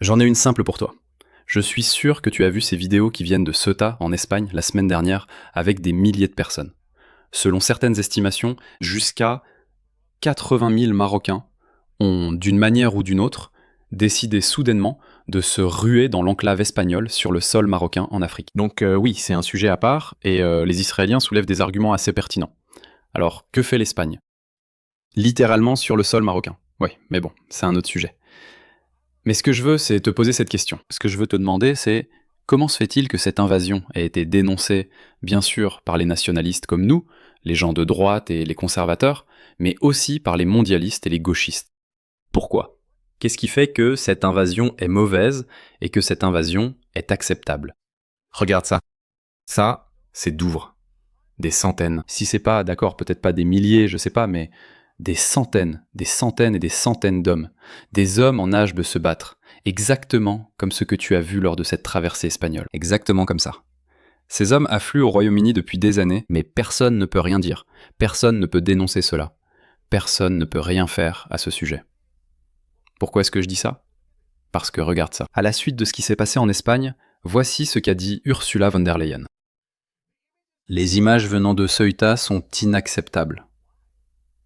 J'en ai une simple pour toi. Je suis sûr que tu as vu ces vidéos qui viennent de Ceuta, en Espagne, la semaine dernière, avec des milliers de personnes. Selon certaines estimations, jusqu'à 80 000 Marocains ont, d'une manière ou d'une autre, décidé soudainement de se ruer dans l'enclave espagnole sur le sol marocain en Afrique. Donc oui, c'est un sujet à part, et les Israéliens soulèvent des arguments assez pertinents. Alors, que fait l'Espagne? Littéralement sur le sol marocain. Oui, mais bon, c'est un autre sujet. Mais ce que je veux, c'est te poser cette question. Ce que je veux te demander, c'est comment se fait-il que cette invasion ait été dénoncée, bien sûr, par les nationalistes comme nous, les gens de droite et les conservateurs, mais aussi par les mondialistes et les gauchistes? Pourquoi? Qu'est-ce qui fait que cette invasion est mauvaise et que cette invasion est acceptable? Regarde ça. Ça, c'est Douvres. Des centaines. Si c'est pas, d'accord, peut-être pas des milliers, je sais pas, mais des centaines et des centaines d'hommes. Des hommes en âge de se battre. Exactement comme ce que tu as vu lors de cette traversée espagnole. Exactement comme ça. Ces hommes affluent au Royaume-Uni depuis des années, mais personne ne peut rien dire. Personne ne peut dénoncer cela. Personne ne peut rien faire à ce sujet. Pourquoi est-ce que je dis ça? Parce que regarde ça. À la suite de ce qui s'est passé en Espagne, voici ce qu'a dit Ursula von der Leyen. Les images venant de Ceuta sont inacceptables.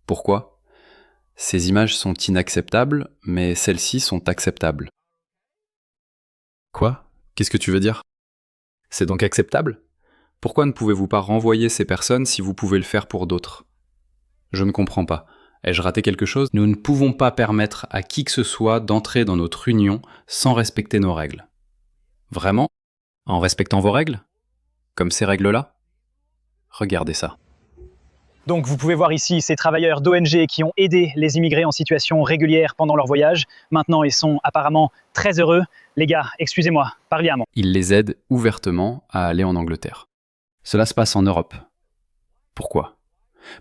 Pourquoi? Ces images sont inacceptables, mais celles-ci sont acceptables. Quoi? Qu'est-ce que tu veux dire? C'est donc acceptable? Pourquoi ne pouvez-vous pas renvoyer ces personnes si vous pouvez le faire pour d'autres? Je ne comprends pas. Ai-je raté quelque chose? Nous ne pouvons pas permettre à qui que ce soit d'entrer dans notre union sans respecter nos règles. Vraiment? En respectant vos règles? Comme ces règles-là? Regardez ça. Donc vous pouvez voir ici ces travailleurs d'ONG qui ont aidé les immigrés en situation régulière pendant leur voyage. Maintenant, ils sont apparemment très heureux. Les gars, excusez-moi, parlez à moi. Ils les aident ouvertement à aller en Angleterre. Cela se passe en Europe. Pourquoi?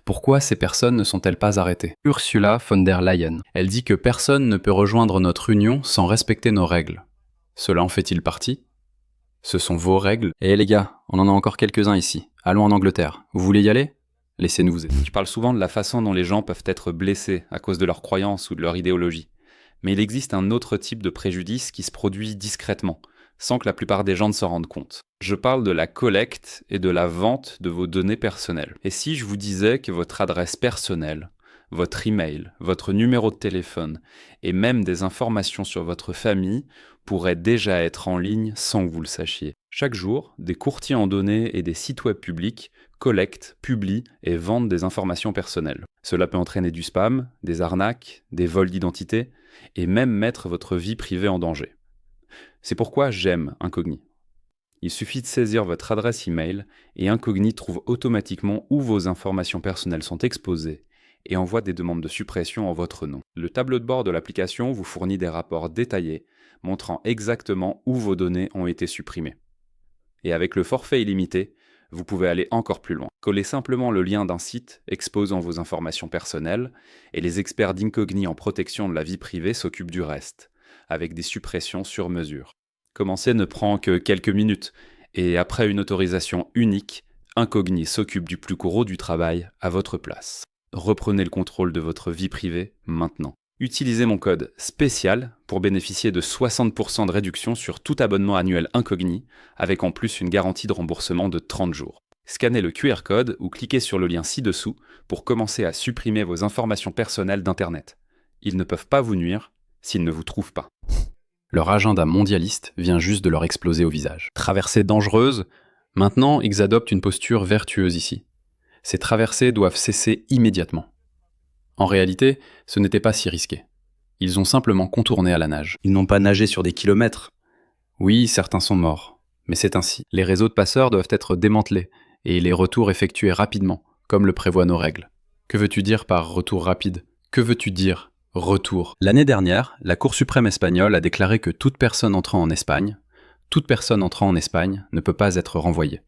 Pourquoi ces personnes ne sont-elles pas arrêtées? Ursula von der Leyen, elle dit que personne ne peut rejoindre notre union sans respecter nos règles. Cela en fait-il partie? Ce sont vos règles. Et les gars, on en a encore quelques-uns ici. Allons en Angleterre. Vous voulez y aller? Laissez-nous vous aider. Je parle souvent de la façon dont les gens peuvent être blessés à cause de leurs croyances ou de leur idéologie. Mais il existe un autre type de préjudice qui se produit discrètement, sans que la plupart des gens ne s'en rendent compte. Je parle de la collecte et de la vente de vos données personnelles. Et si je vous disais que votre adresse personnelle, votre email, votre numéro de téléphone et même des informations sur votre famille pourraient déjà être en ligne sans que vous le sachiez. Chaque jour, des courtiers en données et des sites web publics collectent, publient et vendent des informations personnelles. Cela peut entraîner du spam, des arnaques, des vols d'identité et même mettre votre vie privée en danger. C'est pourquoi j'aime Incogni. Il suffit de saisir votre adresse email et Incogni trouve automatiquement où vos informations personnelles sont exposées et envoie des demandes de suppression en votre nom. Le tableau de bord de l'application vous fournit des rapports détaillés montrant exactement où vos données ont été supprimées. Et avec le forfait illimité, vous pouvez aller encore plus loin. Collez simplement le lien d'un site exposant vos informations personnelles et les experts d'Incogni en protection de la vie privée s'occupent du reste, avec des suppressions sur mesure. Commencer ne prend que quelques minutes, et après une autorisation unique, Incogni s'occupe du plus gros du travail à votre place. Reprenez le contrôle de votre vie privée maintenant. Utilisez mon code spécial pour bénéficier de 60% de réduction sur tout abonnement annuel Incogni, avec en plus une garantie de remboursement de 30 jours. Scannez le QR code ou cliquez sur le lien ci-dessous pour commencer à supprimer vos informations personnelles d'Internet. Ils ne peuvent pas vous nuire s'ils ne vous trouvent pas. Leur agenda mondialiste vient juste de leur exploser au visage. Traversée dangereuse, maintenant ils adoptent une posture vertueuse ici. Ces traversées doivent cesser immédiatement. En réalité, ce n'était pas si risqué. Ils ont simplement contourné à la nage. Ils n'ont pas nagé sur des kilomètres. Oui, certains sont morts, mais c'est ainsi. Les réseaux de passeurs doivent être démantelés et les retours effectués rapidement, comme le prévoient nos règles. Que veux-tu dire par retour rapide? Que veux-tu dire retour? L'année dernière, la Cour suprême espagnole a déclaré que toute personne entrant en Espagne ne peut pas être renvoyée.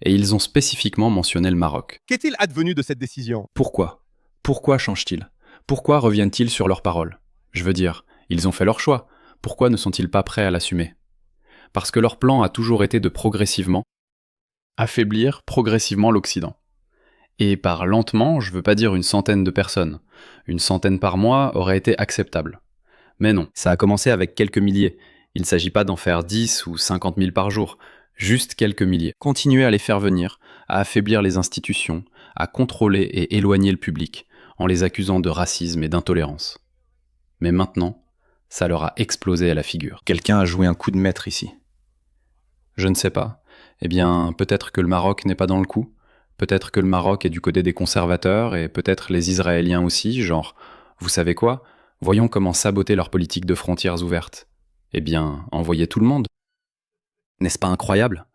Et ils ont spécifiquement mentionné le Maroc. Qu'est-il advenu de cette décision? Pourquoi? Pourquoi changent-ils? Pourquoi reviennent-ils sur leurs paroles? Je veux dire, ils ont fait leur choix. Pourquoi ne sont-ils pas prêts à l'assumer? Parce que leur plan a toujours été de affaiblir progressivement l'Occident. Et par lentement, je veux pas dire une centaine de personnes. Une centaine par mois aurait été acceptable. Mais non, ça a commencé avec quelques milliers. Il ne s'agit pas d'en faire 10 ou 50 000 par jour, juste quelques milliers. Continuez à les faire venir, à affaiblir les institutions, à contrôler et éloigner le public, en les accusant de racisme et d'intolérance. Mais maintenant, ça leur a explosé à la figure. Quelqu'un a joué un coup de maître ici. Je ne sais pas. Eh bien, peut-être que le Maroc n'est pas dans le coup. Peut-être que le Maroc est du côté des conservateurs, et peut-être les Israéliens aussi, genre, vous savez quoi ? Voyons comment saboter leur politique de frontières ouvertes. Eh bien, envoyez tout le monde. N'est-ce pas incroyable ?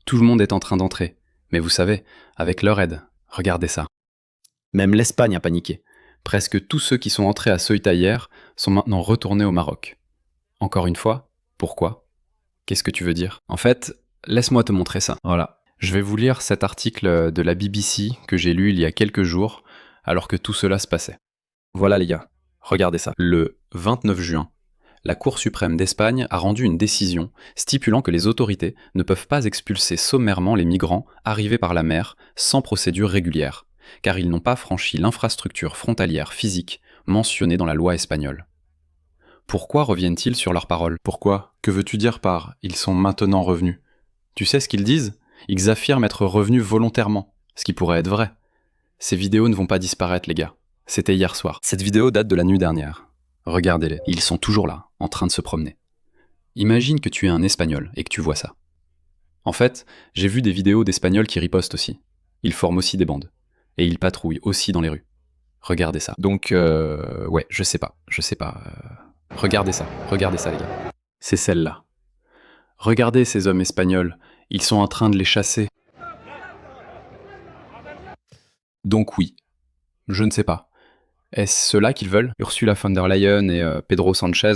Tout le monde est en train d'entrer. Mais vous savez, avec leur aide, regardez ça. Même l'Espagne a paniqué. Presque tous ceux qui sont entrés à Ceuta hier sont maintenant retournés au Maroc. Encore une fois, pourquoi ? Qu'est-ce que tu veux dire ? En fait, laisse-moi te montrer ça. Voilà. Je vais vous lire cet article de la BBC que j'ai lu il y a quelques jours, alors que tout cela se passait. Voilà les gars, regardez ça. Le 29 juin, la Cour suprême d'Espagne a rendu une décision stipulant que les autorités ne peuvent pas expulser sommairement les migrants arrivés par la mer sans procédure régulière, car ils n'ont pas franchi l'infrastructure frontalière physique mentionnée dans la loi espagnole. Pourquoi reviennent-ils sur leurs paroles ? Pourquoi ? Que veux-tu dire par « ils sont maintenant revenus » ? Tu sais ce qu'ils disent ? Ils affirment être revenus volontairement, ce qui pourrait être vrai. Ces vidéos ne vont pas disparaître, les gars. C'était hier soir. Cette vidéo date de la nuit dernière. Regardez-les, ils sont toujours là, en train de se promener. Imagine que tu es un Espagnol et que tu vois ça. En fait, j'ai vu des vidéos d'Espagnols qui ripostent aussi. Ils forment aussi des bandes. Et ils patrouillent aussi dans les rues. Regardez ça. Donc, ouais, je sais pas. Regardez ça les gars. C'est celle-là. Regardez ces hommes espagnols, ils sont en train de les chasser. Donc oui, je ne sais pas. Est-ce cela qu'ils veulent ? Ursula von der Leyen et Pedro Sanchez,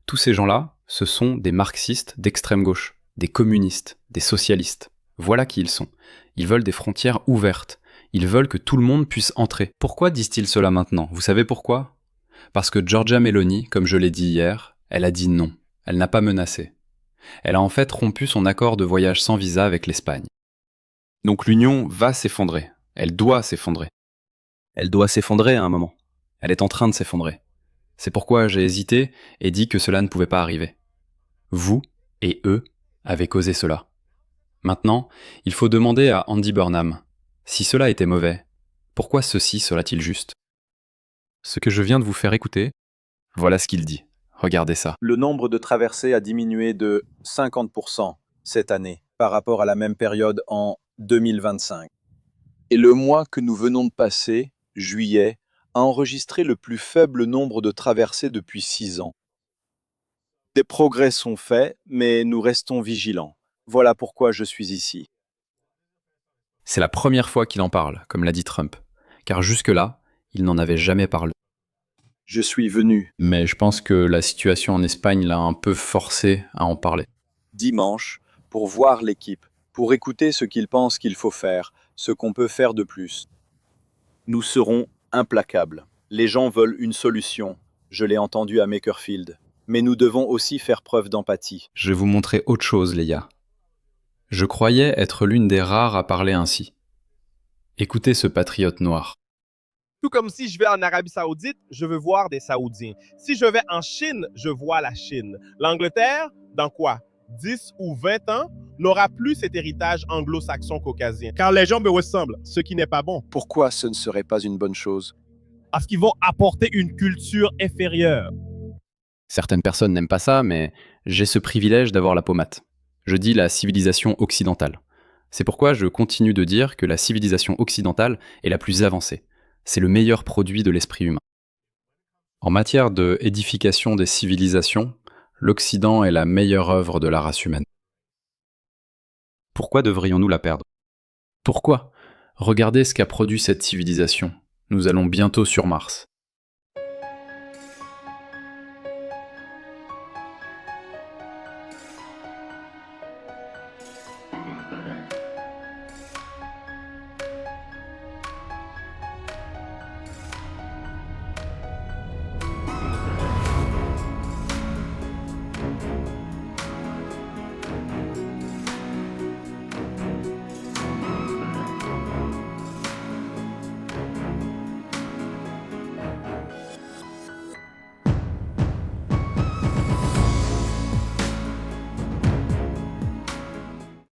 tous ces gens-là, ce sont des marxistes d'extrême gauche, des communistes, des socialistes. Voilà qui ils sont. Ils veulent des frontières ouvertes. Ils veulent que tout le monde puisse entrer. Pourquoi disent-ils cela maintenant ? Vous savez pourquoi ? Parce que Giorgia Meloni, comme je l'ai dit hier, elle a dit non. Elle n'a pas menacé. Elle a en fait rompu son accord de voyage sans visa avec l'Espagne. Donc l'Union va s'effondrer. Elle doit s'effondrer. Elle doit s'effondrer à un moment. Elle est en train de s'effondrer. C'est pourquoi j'ai hésité et dit que cela ne pouvait pas arriver. Vous et eux avez causé cela. Maintenant, il faut demander à Andy Burnham, si cela était mauvais, pourquoi ceci serait-il juste ? Ce que je viens de vous faire écouter, voilà ce qu'il dit. Regardez ça. Le nombre de traversées a diminué de 50% cette année par rapport à la même période en 2025. Et le mois que nous venons de passer, juillet, a enregistré le plus faible nombre de traversées depuis 6 ans. Des progrès sont faits, mais nous restons vigilants. Voilà pourquoi je suis ici. C'est la première fois qu'il en parle, comme l'a dit Trump, car jusque-là, il n'en avait jamais parlé. Je suis venu Mais je pense que la situation en Espagne l'a un peu forcé à en parler. dimanche pour voir l'équipe, pour écouter ce qu'ils pensent qu'il faut faire, ce qu'on peut faire de plus. Nous serons implacables. Les gens veulent une solution. Je l'ai entendu à Makerfield. Mais nous devons aussi faire preuve d'empathie. Je vais vous montrer autre chose, les gars. Je croyais être l'une des rares à parler ainsi. Écoutez ce patriote noir. Tout comme si je vais en Arabie Saoudite, je veux voir des Saoudiens. Si je vais en Chine, je vois la Chine. L'Angleterre, dans quoi 10 ou 20 ans, n'aura plus cet héritage anglo-saxon caucasien. Car les gens me ressemblent, ce qui n'est pas bon. Pourquoi ce ne serait pas une bonne chose? Parce qu'ils vont apporter une culture inférieure. Certaines personnes n'aiment pas ça, mais j'ai ce privilège d'avoir la pommade. Je dis la civilisation occidentale. C'est pourquoi je continue de dire que la civilisation occidentale est la plus avancée. C'est le meilleur produit de l'esprit humain. En matière de édification des civilisations, l'Occident est la meilleure œuvre de la race humaine. Pourquoi devrions-nous la perdre? Pourquoi? Regardez ce qu'a produit cette civilisation. Nous allons bientôt sur Mars.